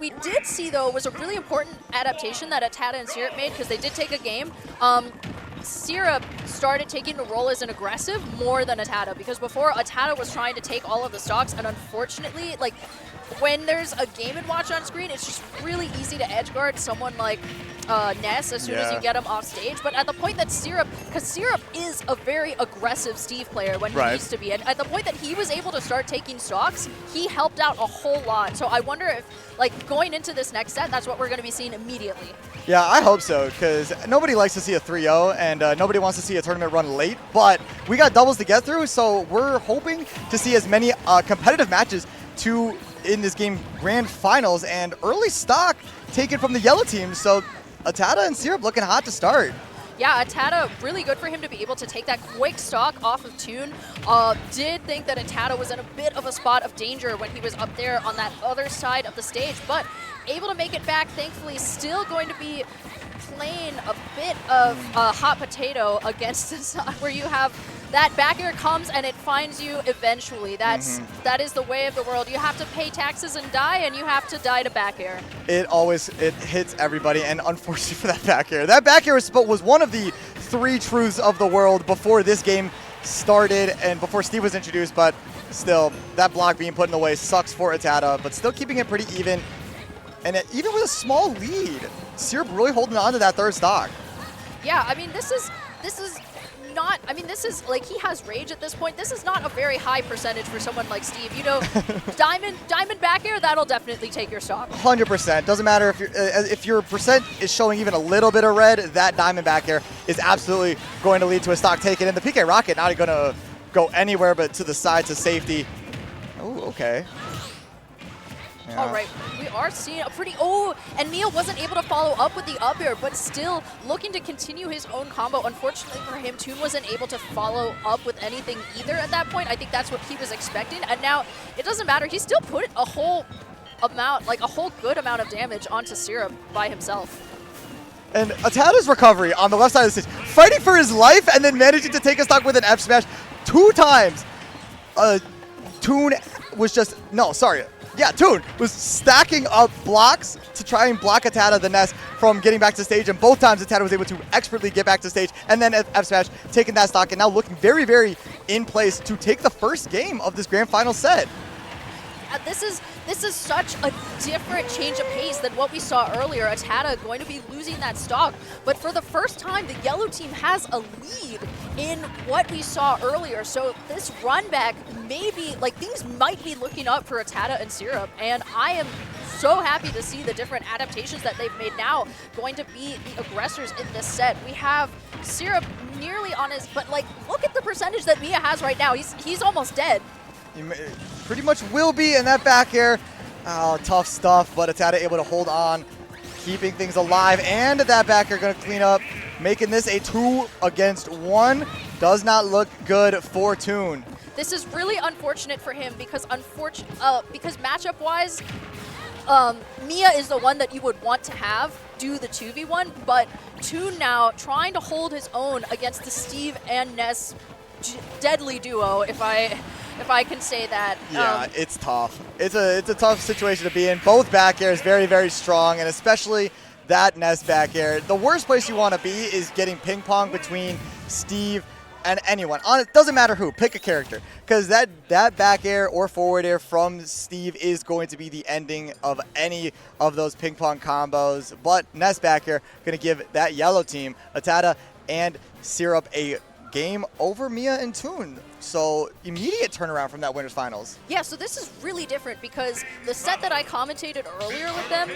we did see, though, was a really important adaptation that Atata and Syrup made, because they did take a game. Syrup started taking the role as an aggressive more than Atata, because before Atata was trying to take all of the stocks, and unfortunately, like, when there's a Game & Watch on screen, it's just really easy to edgeguard someone like Ness as soon as you get him off stage. But at the point that Syrup, because Syrup is a very aggressive Steve player when he needs to be, and at the point that he was able to start taking stocks, he helped out a whole lot. So I wonder if, like, going into this next set, that's what we're going to be seeing immediately. Yeah, I hope so, because nobody likes to see a 3-0, and nobody wants to see a tournament run late, but we got doubles to get through, so we're hoping to see as many competitive matches in this game grand finals, and early stock taken from the yellow team, so Atata and Syrup looking hot to start. Yeah, Atata, really good for him to be able to take that quick stock off of Toon. Did think that Atata was in a bit of a spot of danger when he was up there on that other side of the stage, but able to make it back, thankfully. Still going to be playing a bit of hot potato against the side where you have that back air comes and it finds you eventually. That is the way of the world. You have to pay taxes and die, and you have to die to back air. It hits everybody, and unfortunately for that back air was one of the 3 truths of the world before this game started and before Steve was introduced, but still, that block being put in the way sucks for Atata, but still keeping it pretty even. And even with a small lead, Syrup really holding on to that third stock. Yeah, I mean, this is not, I mean, this is, like, he has rage at this point. This is not a very high percentage for someone like Steve. You know, diamond back air, that'll definitely take your stock. 100%. Doesn't matter if your percent is showing even a little bit of red, that diamond back air is absolutely going to lead to a stock taken. And the PK Rocket not going to go anywhere but to the side to safety. Oh, okay. Yeah. All right, we are seeing a pretty, and Miya wasn't able to follow up with the up air, but still looking to continue his own combo. Unfortunately for him, Toon wasn't able to follow up with anything either at that point. I think that's what he was expecting, and now it doesn't matter. He still put a whole amount, like a whole good amount of damage onto Syrup by himself. And Atata's recovery on the left side of the stage, fighting for his life and then managing to take a stock with an F smash 2 times. Toon was just, no, sorry. Yeah, Toon was stacking up blocks to try and block Atata, the Ness, from getting back to stage, and both times Atata was able to expertly get back to stage, and then F-Smash taking that stock, and now looking very, very in place to take the first game of this grand final set. This is such a different change of pace than what we saw earlier. Atata going to be losing that stock, but for the first time, the yellow team has a lead in what we saw earlier. So this run back, maybe, like, things might be looking up for Atata and Syrup, and I am so happy to see the different adaptations that they've made now going to be the aggressors in this set. We have Syrup nearly on his, but, like, look at the percentage that Miya has right now. He's almost dead. He pretty much will be in that back air. Oh, tough stuff, but Atata able to hold on, keeping things alive, and that back air going to clean up, making this a 2 against 1. Does not look good for Toon. This is really unfortunate for him because matchup-wise, Miya is the one that you would want to have do the 2v1, but Toon now trying to hold his own against the Steve and Ness deadly duo, if I can say that. Yeah, it's tough. It's a tough situation to be in. Both back airs very, very strong, and especially that Ness back air. The worst place you want to be is getting ping pong between Steve and anyone. It doesn't matter who, pick a character, because that back air or forward air from Steve is going to be the ending of any of those ping pong combos. But Ness back air going to give that yellow team, Atata and Syrup, a game over Miya and Toon. So immediate turnaround from that winners finals. Yeah, so this is really different because the set that I commentated earlier with them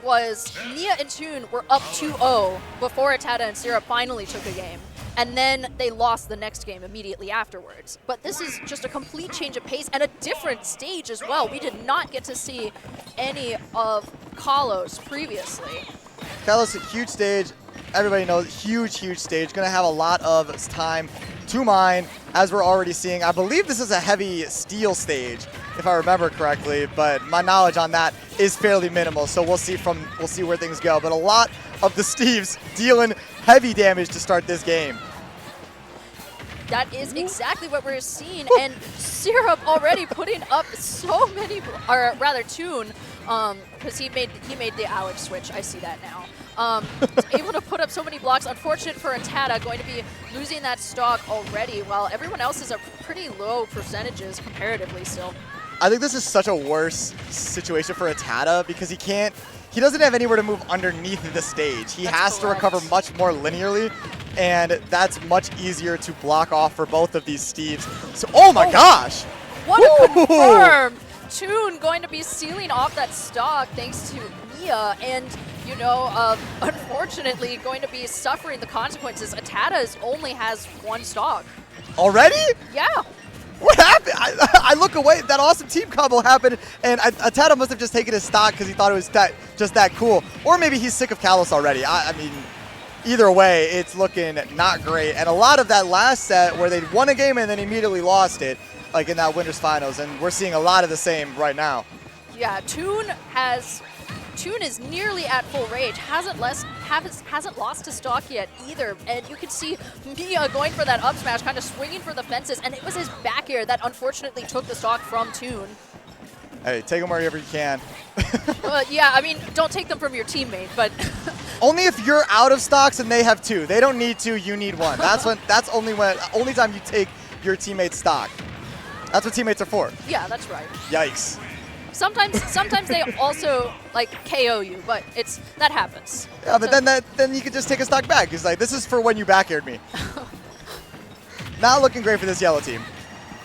was Miya and Toon were up 2-0 before Atata and Syrup finally took a game. And then they lost the next game immediately afterwards. But this is just a complete change of pace and a different stage as well. We did not get to see any of Kalos previously. Kalos, a huge stage. Everybody knows, huge, huge stage. Going to have a lot of time to mine, as we're already seeing. I believe this is a heavy steel stage, if I remember correctly, but my knowledge on that is fairly minimal, so we'll see where things go. But a lot of the Steves dealing heavy damage to start this game. that is exactly what we're seeing, and Syrup already putting up so many, or rather Toon, because he made the Alex switch. I see that now. Able to put up so many blocks. Unfortunate for Atata, going to be losing that stock already, while everyone else is at pretty low percentages comparatively still. I think this is such a worse situation for Atata because he doesn't have anywhere to move underneath the stage. He has to recover much more linearly, and that's much easier to block off for both of these Steves. So, oh my gosh! What a confirm! Toon going to be sealing off that stock thanks to Miya, and you know, unfortunately going to be suffering the consequences. Atata only has one stock. Already? Yeah. What happened? I look away. That awesome team combo happened, and Atata must have just taken his stock because he thought it was just that cool. Or maybe he's sick of Kalos already. I mean, either way, it's looking not great. And a lot of that last set where they'd won a game and then immediately lost it, like in that Winners Finals, and we're seeing a lot of the same right now. Yeah, Toon is nearly at full rage. Hasn't lost to stock yet either, and you can see Miya going for that up smash, kind of swinging for the fences, and it was his back air that unfortunately took the stock from Toon. Hey, take them wherever you can. Yeah, I mean, don't take them from your teammate, but only if you're out of stocks and they have two. They don't need two, you need one. That's only time you take your teammate's stock. That's what teammates are for. Yeah, that's right. Yikes. Sometimes they also like KO you, but that happens. Yeah, but then you can just take a stock back. It's like, this is for when you back aired me. Not looking great for this yellow team.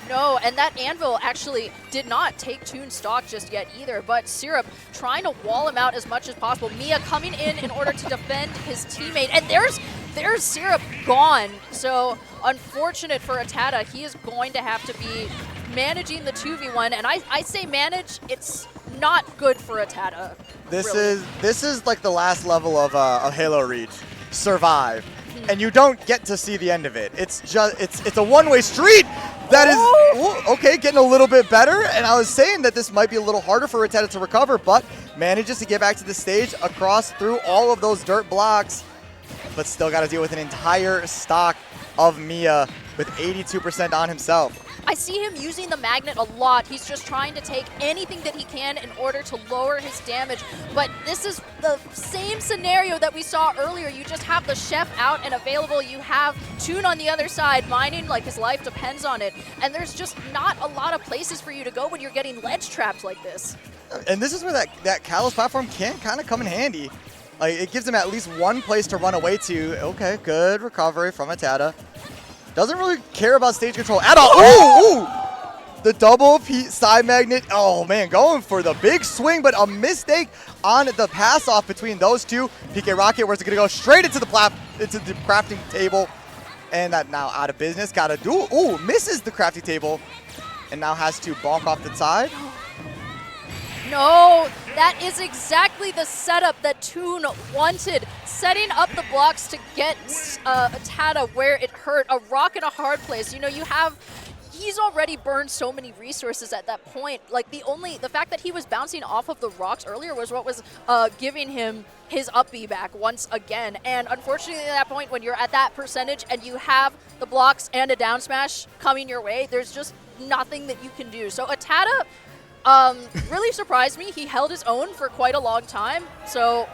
No, and that Anvil actually did not take Toon's stock just yet either, but Syrup trying to wall him out as much as possible. Miya coming in order to defend his teammate, and there's Syrup gone. So unfortunate for Atata, he is going to have to be managing the 2v1, and I say manage, it's not good for Atata. This really. is like the last level of Halo Reach. Survive. And you don't get to see the end of it. It's a one-way street. That is okay, getting a little bit better. And I was saying that this might be a little harder for Atata to recover, but manages to get back to the stage across through all of those dirt blocks, but still got to deal with an entire stock of Miya with 82% on himself. I see him using the magnet a lot. He's just trying to take anything that he can in order to lower his damage. But this is the same scenario that we saw earlier. You just have the chef out and available. You have Toon on the other side, mining like his life depends on it. And there's just not a lot of places for you to go when you're getting ledge trapped like this. And this is where that Kalos platform can kind of come in handy. Like, it gives him at least one place to run away to. Okay, good recovery from Atata. Doesn't really care about stage control at all. Ooh! The double side magnet. Oh, man, going for the big swing, but a mistake on the pass-off between those two. PK Rocket, where's it going to go? Straight into the crafting table. And that now out of business. Got to do. Ooh, misses the crafting table. And now has to bonk off the side. No, that is exactly the setup that Toon wanted. Setting up the blocks to get Atata where it hurt. A rock in a hard place. You know, he's already burned so many resources at that point. Like, the fact that he was bouncing off of the rocks earlier was what was giving him his up B back once again. And unfortunately at that point, when you're at that percentage and you have the blocks and a down smash coming your way, there's just nothing that you can do. So Atata really surprised me. He held his own for quite a long time. So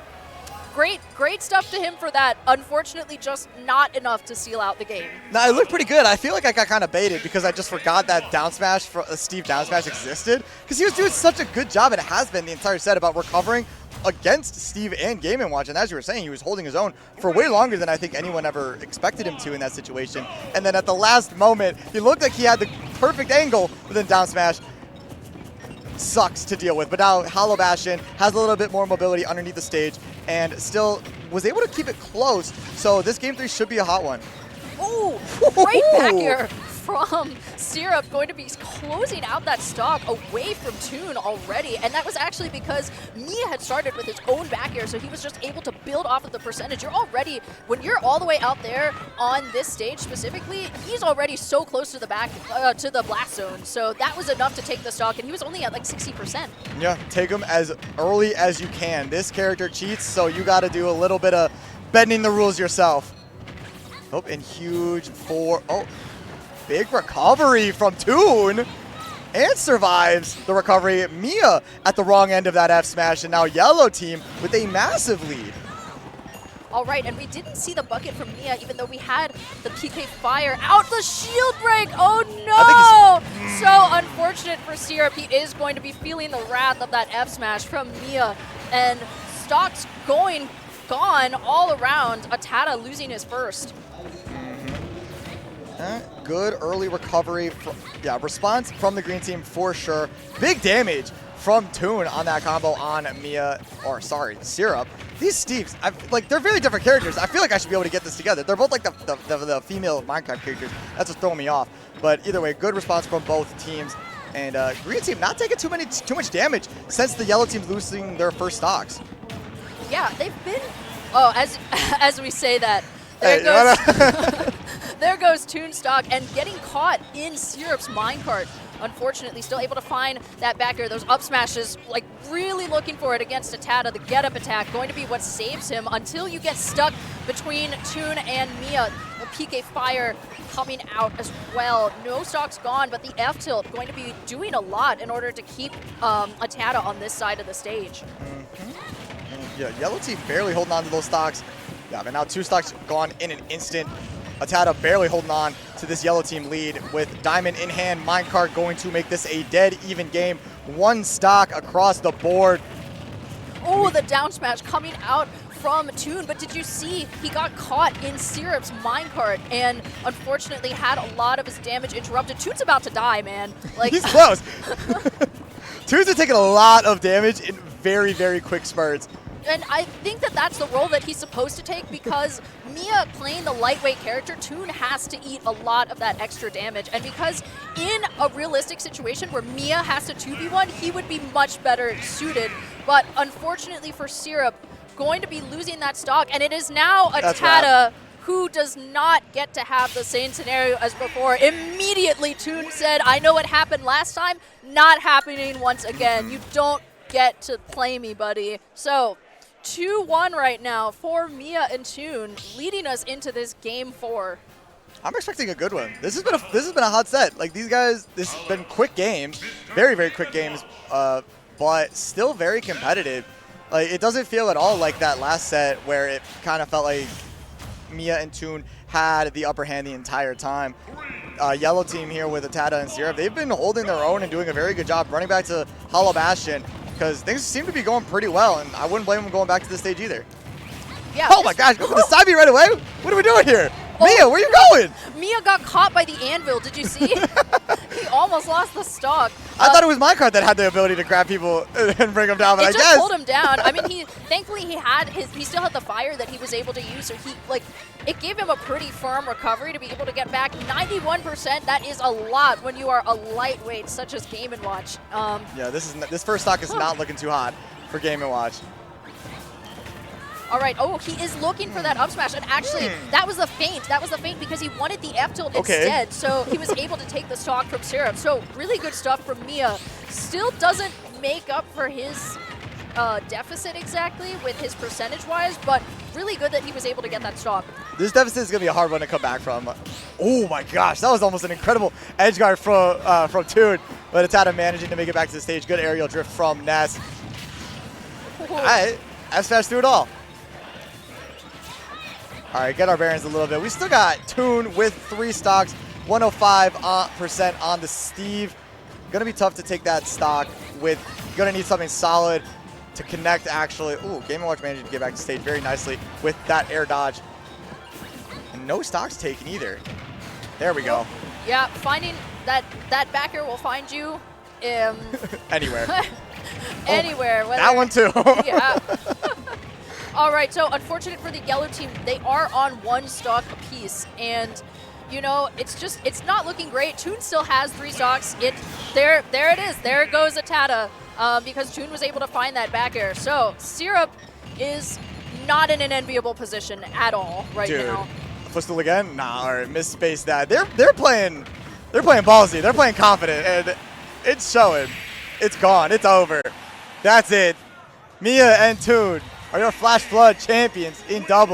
great stuff to him for that. Unfortunately, just not enough to seal out the game. No, it looked pretty good. I feel like I got kind of baited because I just forgot that down smash, Steve down smash existed. Because he was doing such a good job, and it has been the entire set, about recovering against Steve and Game & Watch. And as you were saying, he was holding his own for way longer than I think anyone ever expected him to in that situation. And then at the last moment, he looked like he had the perfect angle with a down smash. Sucks to deal with, but now Hollow Bastion has a little bit more mobility underneath the stage and still was able to keep it close. So this game 3 should be a hot one. Oh, great back air from Syrup, going to be closing out that stock away from Toon already. And that was actually because Miya had started with his own back air, so he was just able to build off of the percentage. You're already, when you're all the way out there on this stage specifically, he's already so close to the back, to the blast zone. So that was enough to take the stock, and he was only at like 60%. Yeah, take him as early as you can. This character cheats, so you got to do a little bit of bending the rules yourself. Oh, and huge big recovery from Toon. And survives the recovery. Miya at the wrong end of that F smash, and now yellow team with a massive lead. All right, and we didn't see the bucket from Miya, even though we had the PK fire out the shield break. Oh no! So unfortunate for Syrup. He is going to be feeling the wrath of that F smash from Miya, and stocks gone all around. Atata losing his first. Good early recovery. Response from the green team for sure. Big damage from Toon on that combo on Miya, or sorry, Syrup. These Steves, they're very different characters. I feel like I should be able to get this together. They're both like the female Minecraft characters. That's what's throwing me off. But either way, good response from both teams. And green team not taking too much damage since the yellow team's losing their first stocks. Yeah, they've been. Oh, as we say that, there goes. There goes Toon stock, and getting caught in Syrup's minecart. Unfortunately, still able to find that back air. Those up smashes, like really looking for it against Atata. The get up attack going to be what saves him until you get stuck between Toon and Miya. The PK fire coming out as well. No stocks gone, but the F tilt going to be doing a lot in order to keep Atata on this side of the stage. Yeah, yellow team barely holding on to those stocks. Yeah, but now 2 stocks gone in an instant. Atata barely holding on to this yellow team lead with diamond in hand. Minecart going to make this a dead even game. 1 stock across the board. Oh, the down smash coming out from Toon, but did you see he got caught in Syrup's minecart and unfortunately had a lot of his damage interrupted. Toon's about to die, man. Like he's close. Toon's taking a lot of damage in very, very quick spurts. And I think that that's the role that he's supposed to take, because Miya playing the lightweight character, Toon has to eat a lot of that extra damage. And because in a realistic situation where Miya has to 2v1, he would be much better suited. But unfortunately for Syrup, going to be losing that stock. And it is now Atata who does not get to have the same scenario as before. Immediately, Toon said, I know what happened last time, not happening once again. You don't get to play me, buddy. So 2-1 right now for Miya and Toon, leading us into this game 4. I'm expecting a good one. This has been a hot set. Like these guys, this has been quick games, very, very quick games, but still very competitive. Like it doesn't feel at all like that last set where it kind of felt like Miya and Toon had the upper hand the entire time. Yellow team here with Atata and Syrup, they've been holding their own and doing a very good job running back to Hollow Bastion, because things seem to be going pretty well, and I wouldn't blame them going back to the stage either. Yeah. Oh my gosh, go for the side B right away. What are we doing here? Oh, Miya, where are you going? Miya got caught by the anvil. Did you see? He almost lost the stock. I thought it was Minecart that had the ability to grab people and bring them down, but I guess. It just pulled him down. I mean, thankfully he still had the fire that he was able to use, so it gave him a pretty firm recovery to be able to get back 91%. That is a lot when you are a lightweight such as Game & Watch. Yeah, this first stock is not looking too hot for Game & Watch. All right. Oh, he is looking for that up smash, and actually, that was the feint. That was the feint because he wanted the F tilt instead, so he was able to take the stock from Syrup. So really good stuff from Miya. Still doesn't make up for his deficit exactly with his percentage-wise, but really good that he was able to get that stock. This deficit is going to be a hard one to come back from. Oh my gosh, that was almost an incredible edge guard from Toon, but Atata managing to make it back to the stage. Good aerial drift from Ness. All right, F-smash through it all. All right, get our bearings a little bit. We still got Toon with 3 stocks, 105% on the Steve. Gonna be tough to take that stock with, gonna need something solid to connect actually. Ooh, Game & Watch managed to get back to stage very nicely with that air dodge. And no stocks taken either. There we go. Yeah, finding that back air will find you anywhere. Anywhere. Oh, that one too. Yeah. All right, so unfortunate for the yellow team, they are on 1 stock apiece, and you know, it's not looking great. Toon still has 3 stocks. There it is. There goes Atata, because Toon was able to find that back air. So Syrup is not in an enviable position at all right now. Footstool again? Nah, all right, misspaced that. They're playing ballsy. They're playing confident, and it's showing. It's gone. It's over. That's it. Miya and Toon are your Flash Flood champions in double.